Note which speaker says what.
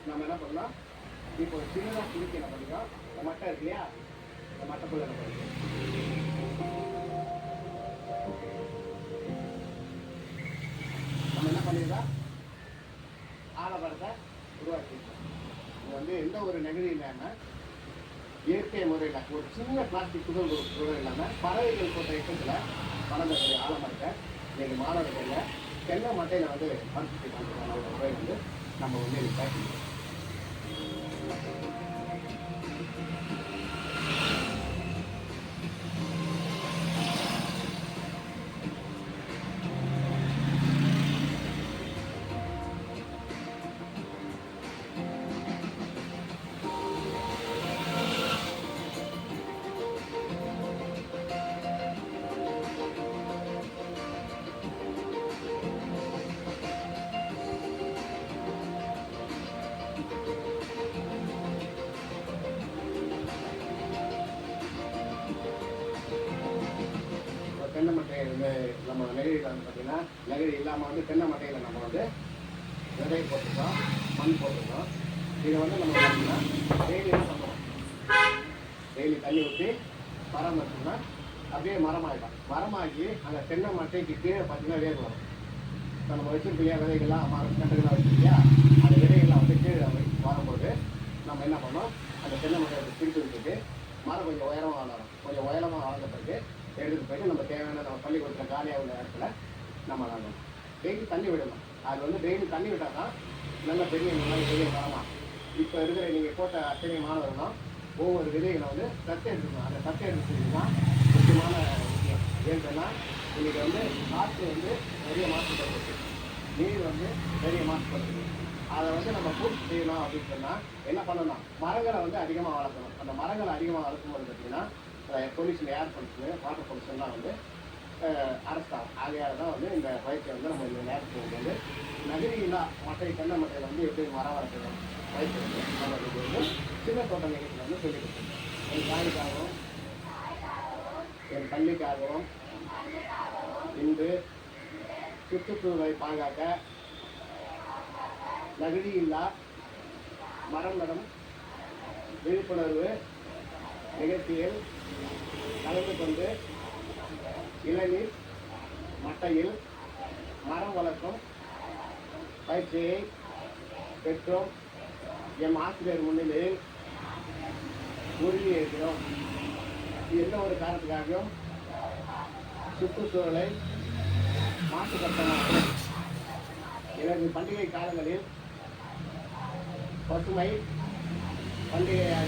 Speaker 1: நம்ம என்ன பண்ணலாம், இப்போ ஒரு சின்னதாக குளிக்க என்ன பண்ணிக்கலாம், இந்த மட்டை இருக்கு இல்லையா, இந்த மட்டைக்குள்ள என்ன பண்ணிக்கலாம், நம்ம என்ன பண்ணிடலாம், ஆலமரத்தை உருவாக்கிக்கலாம். இது வந்து எந்த ஒரு நெகிழி இல்லாமல் இயற்கை முறையில் ஒரு சின்ன பிளாஸ்டிக் துகள் இல்லாமல் பறவைகள் போட்ட இடத்துல வளர்ந்தக்கூடிய ஆலமரத்தை இன்னைக்கு மாணவர்களில் தென்னை மட்டையில் வந்து பார்ட்டிசிபேட் பண்ணுறதுக்கான ஒரு முறை வந்து நம்ம வந்து இன்னைக்கு பார்க்கணும். தென்னை மட்டையை வந்து நம்ம நெகிழியில் வந்து பார்த்திங்கன்னா நெகிழி இல்லாமல் வந்து தென்னை மட்டையில் நம்ம வந்து விதை போட்டுருக்கோம், மண் போட்டுருக்கோம். இதை வந்து நம்ம பார்த்தீங்கன்னா டெய்லி தான் பண்ணுறோம். டெய்லி தண்ணி ஊற்றி பராமரிச்சோம்னா அப்படியே மரமாகிடும். மரமாகி அந்த தென்னை மட்டைக்கு கீழே பார்த்தீங்கன்னா வேர் வரும். இப்போ நம்ம வச்சுருக்கலையா விதைகள்லாம் கட்டுகளாக வச்சுருக்கியா, அந்த விதைகள்லாம் வந்து கீழே வரும்போது நம்ம என்ன பண்ணோம், அந்த தென்னை மட்டையை பிரித்து விட்டுட்டு மரம் கொஞ்சம் உயரமாக வளரும். கொஞ்சம் உயரமாக வளர்ந்த பிறகு எடுத்துகிட்டு போயிட்டு நம்ம தேவையான நம்ம பள்ளிக்கூடத்தில் காலியாக உள்ள இடத்துல நம்ம நடணும். டெய்லி தண்ணி விடணும். அது வந்து டெய்லி தண்ணி விட்டால் தான் நல்ல பெரிய மரமாக. இப்போ இருக்கிற நீங்கள் போட்ட அத்தனை மாணவர்களும் ஒவ்வொரு விதைகளை வந்து தத்து எடுத்துக்கணும். அந்த தத்து எடுத்துக்கிட்டு தான் முக்கியமான விஷயம். ஏன்னு சொன்னால் இன்றைக்கி வந்து காற்று வந்து நிறைய மாசுபடுறது, நீர் வந்து நிறைய மாசுபடுறது. அதை வந்து நம்ம பூர்த்தி செய்யணும் அப்படின்னு சொன்னால் என்ன பண்ணணும், மரங்களை வந்து அதிகமாக வளர்க்கணும். அந்த மரங்களை அதிகமாக வளர்க்கும்போது பார்த்தீங்கன்னா பொல்யூஷன், ஏர் பொல்யூஷன், வாட்டர் பொல்யூஷன்லாம் வந்து அரசாகும். ஆகையால் தான் வந்து இந்த பயிற்சியை வந்து நம்ம இந்த நேரத்துக்கு வந்து நகரில்லா மட்டை தென்னை மட்டையில் வந்து எப்படி மரம் வளர்க்கணும் பயிற்சி வந்து நம்மளுக்கு வந்து சின்ன தோட்ட நிகழ்ச்சியில் வந்து சொல்லிக் கொடுத்துருக்கோம். என் தாய்க்காகவும் என் பள்ளிக்காகவும் இன்று சுற்றுச்சூழலை பாதுகாக்க நகரில்லா மரம் நடும் விழிப்புணர்வு நிகழ்ச்சியில் கலந்து கொண்டு இளநீர் மட்டையில் மரம் வளர்க்கும் பயிற்சியை பெற்றோம். எம் ஆசிரியர் முன்னிலையில் உறுதியேற்கிறோம். எந்த ஒரு காரணத்துக்காகவும் சுற்றுச்சூழலை மாசுபடுத்தலாம். எனது பண்டிகை காலங்களில் பசுமை பண்டிகையாக